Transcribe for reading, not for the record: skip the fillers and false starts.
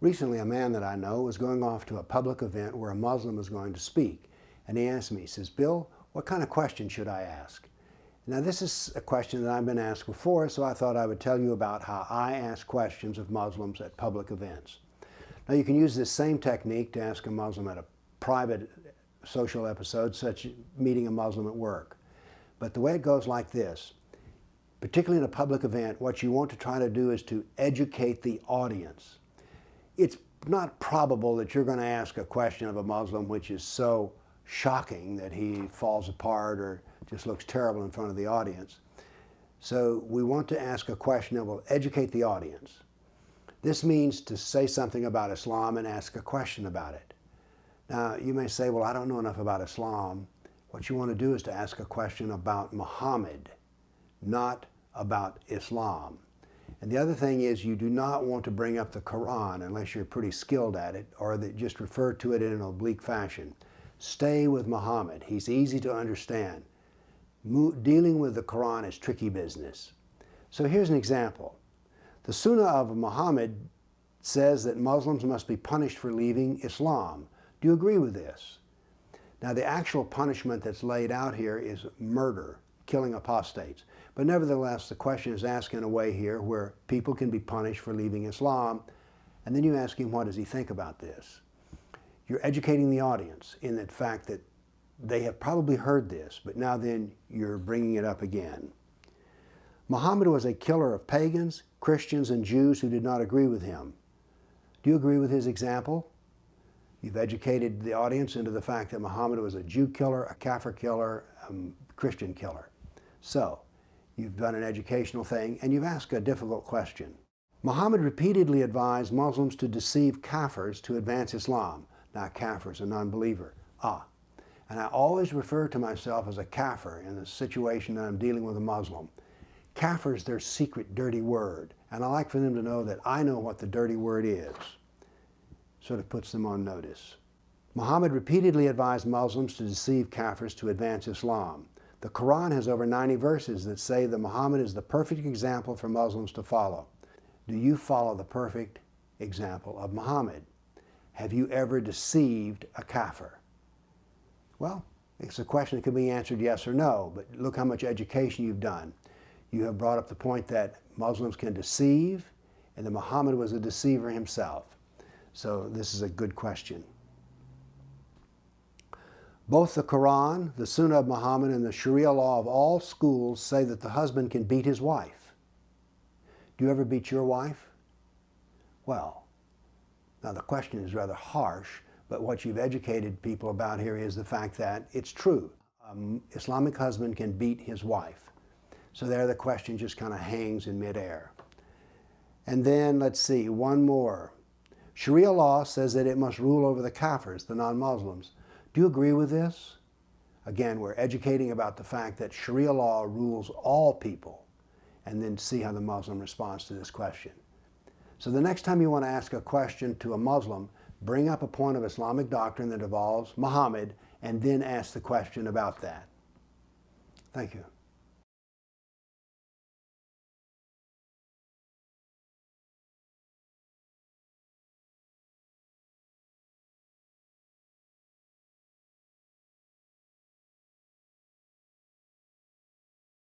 Recently, a man that I know was going off to a public event where a Muslim was going to speak. And he asked me, he says, "Bill, what kind of question should I ask?" Now, this is a question that I've been asked before, so I thought I would tell you about how I ask questions of Muslims at public events. Now, you can use this same technique to ask a Muslim at a private social episode, such as meeting a Muslim at work. But the way it goes like this, particularly in a public event, what you want to try to do is to educate the audience. It's not probable that you're going to ask a question of a Muslim which is so shocking that he falls apart or just looks terrible in front of the audience. So we want to ask a question that will educate the audience. This means to say something about Islam and ask a question about it. Now, you may say, well, I don't know enough about Islam. What you want to do is to ask a question about Muhammad, not about Islam. And the other thing is, you do not want to bring up the Quran unless you're pretty skilled at it, or that just refer to it in an oblique fashion. Stay with Muhammad. He's easy to understand. Dealing with the Quran is tricky business. So here's an example. The Sunnah of Muhammad says that Muslims must be punished for leaving Islam. Do you agree with this? Now, the actual punishment that's laid out here is murder, killing apostates. But nevertheless, the question is asked in a way here where people can be punished for leaving Islam, and then you ask him, what does he think about this? You're educating the audience in the fact that they have probably heard this, but now then you're bringing it up again. Muhammad was a killer of pagans, Christians, and Jews who did not agree with him. Do you agree with his example? You've educated the audience into the fact that Muhammad was a Jew killer, a Kafir killer, a Christian killer. So, you've done an educational thing, and you've asked a difficult question. Muhammad repeatedly advised Muslims to deceive Kafirs to advance Islam. Now, Kafir is a non-believer. And I always refer to myself as a Kafir in the situation that I'm dealing with a Muslim. Kafir is their secret dirty word, and I like for them to know that I know what the dirty word is. Sort of puts them on notice. Muhammad repeatedly advised Muslims to deceive Kafirs to advance Islam. The Quran has over 90 verses that say that Muhammad is the perfect example for Muslims to follow. Do you follow the perfect example of Muhammad? Have you ever deceived a Kafir? Well, it's a question that can be answered yes or no, but look how much education you've done. You have brought up the point that Muslims can deceive, and that Muhammad was a deceiver himself. So this is a good question. Both the Quran, the Sunnah of Muhammad, and the Sharia law of all schools say that the husband can beat his wife. Do you ever beat your wife? Well, now the question is rather harsh, but what you've educated people about here is the fact that it's true. An Islamic husband can beat his wife. So there the question just kind of hangs in midair. And then, let's see, one more. Sharia law says that it must rule over the Kafirs, the non-Muslims. Do you agree with this? Again, we're educating about the fact that Sharia law rules all people, and then see how the Muslim responds to this question. So the next time you want to ask a question to a Muslim, bring up a point of Islamic doctrine that involves Muhammad, and then ask the question about that. Thank you.